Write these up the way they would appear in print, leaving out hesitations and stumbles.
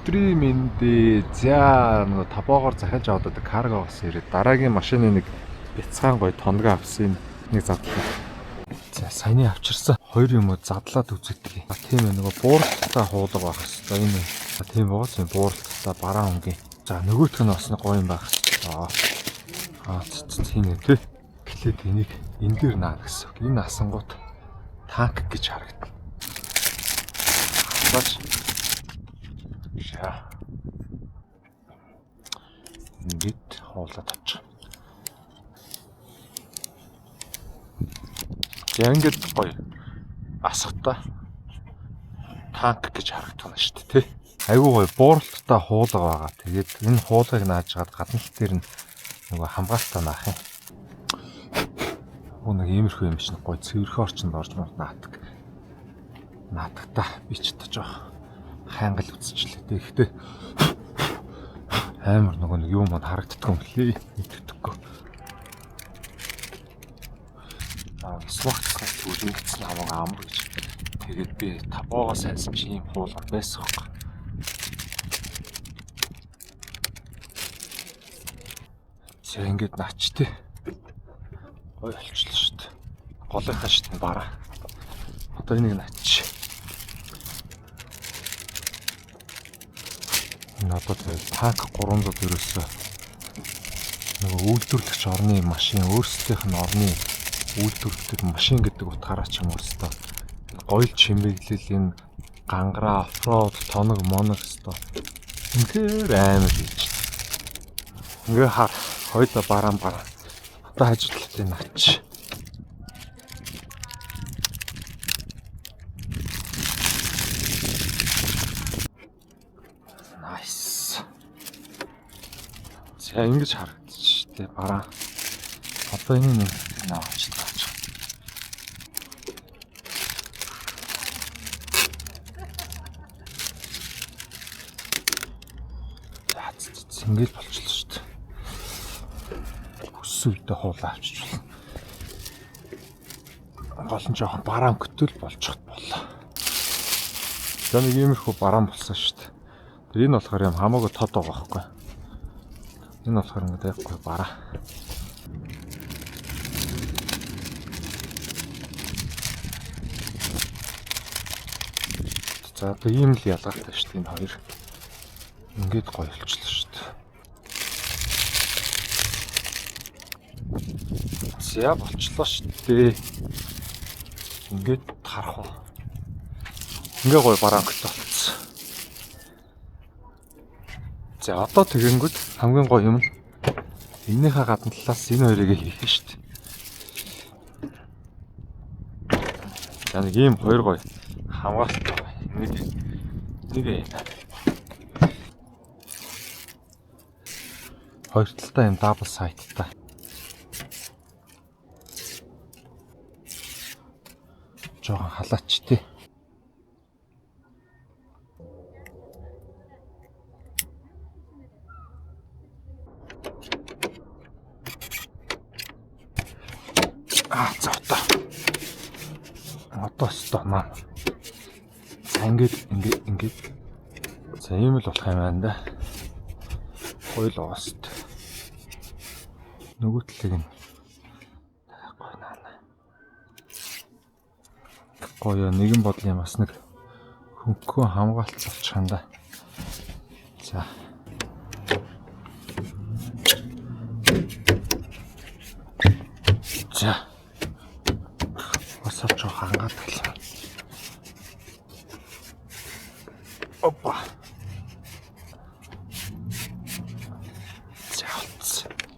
Өдрийн мэндэ за нөгөө табоогоор захиалж аваад байдаг каргоос ирээд дараагийн машины нэг бяцхан гой тоног авсан нэг задлаа. За саяны авчирсан хоёр юм уу задлаад үзэгдэх. Тийм ээ нөгөө бууралттай хуулга байх хэвээр энэ. Тийм бооц юм бууралттай бараа өнгийн. За нөгөөх нь бас гоё юм байх хэвээр. Тийм ээ тий. Эхлээд энийг энэ дээр наа гэсэн. Энэ асангууд танк гэж харагдана. Бач. За. Ингээд хуулаад авчих. За ингээд гоё асахтаа танк гэж харагдана шүү дээ тий. Айгуу гоё бууралттай хуулга байгаа. Тэгээд энэ хуулгыг нааж гад гадна тал дээр нь нөгөө хамгаалалтаа наах юм. Нэг иймэрхүү юм чинь гоё цэвэрхэн орчинд орж наадаг. Наадагтаа би ч таж хайнгал үзчихлээ. Тэгэхдээ амар нөгөө нэг юм мод харагддаг юм лээ. Мэддэггүй. Свахтсаа түр ингэсэн хамаагаа амар гэж. Тэгээд би табоогоо сайсан чи юм хуулгар байсан хөөе. За ингээд наачтээ. Гоё болчихлоо шүү дээ. Голынхаа шитэн бараа. Одоо энийг наач. Одоо танк 300 ерөөсөө нөгөө үйлдвэрлэгч орны машин өөрсдийнх нь орны үйлдвэрлэдэг машин гэдэг утгаараа ч юм өөрсдөө гоё чимэглэл энэ гангараа офроуд тоног моног өстой үнэхээр амар хийж. Ингээ хар хоёул бараан одоо хажуудлалтай наач. За ингэж харагдчих тий бараа. Одоо энэ нэг наваач таач. За ингэж болчихлоо шүү дээ. Хүссэн үедээ хуулаа авчиж байна. Гол нь жоохон бараан хөтөл болчиход боллоо. За нэг иймэрхүү бараан болсон шүү дээ. Тэр энэ болохоор юм хамаагүй тод байгаа байхгүй. Энэ болохоор ингээд явахгүй бараа. За одоо ийм л ялгаатай шүү дээ энэ хоёр. Ингээд гоё болчихлоо шүү дээ. За болчихлоо шүү дээ. Ингээд харах уу. Ингээ гоё бараан хөт болчихсон. За одоо тэгэнгүүт хамгийн гоё юм нь эннийхээ гадна талаас энэ хоёрыг хийх шүү дээ. За нэг ийм хоёр гоё хамгаалалт гоё. Нэг хоёр талтай юм дабл сайттай. Жохон халаач тий. За одоо стоо маань. За ингээд. За ийм л болох юм байна да. Хойл ууст. Нөгөө талыг нь гоё наа. Гоё нэгэн бодлын бас нэг хөнгөн хамгаалт болчих юм да. За. За. Осооч хангаад гэлээ. Опа.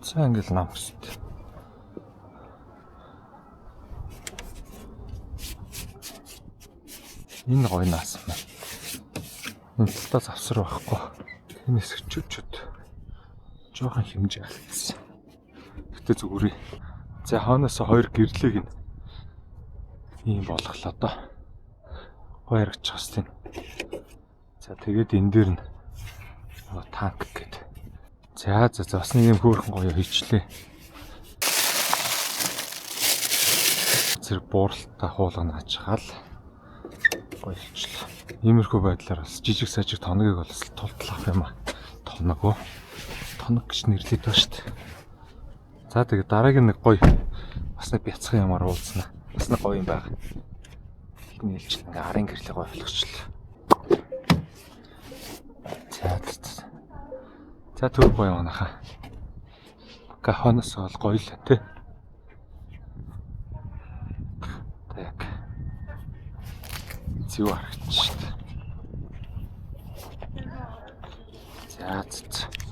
За ингээл намс. Энэ гоё наасан байна. Энэ талдаа завсар байхгүй. Энэ хэсэгчүүд жоохон хэмжээ алдсан. Гэтэ зүгүрээ. За хооноос хоёр гэрлийг нь ийм болголоо доо. Гоё харагдчих хэвчээ. За тэгээд энэ дээр нь танк гэдэг. За бас нэг юм хөөрхөн гоё хийчлээ. Зэрэг бууралтаа хуулгана ачаал гоё болчихлоо. Иймэрхүү байдлаар бас жижиг сажиг тоногийг бол тултлах юм а. Тоног гэж нэрлэдэг ба шүү дээ. За тэгээд дараагийн нэг гоё бас нэг бяцхан ямар уулзнаа. Бас нэг гоё юм байна. Эхний ээлжил ингээ арын гэрлээ гоё болгочлаа. За түр гоё манайхаа. Гаханаас бол гоё л тий. Так. Зүү харагдчих шүү дээ. За.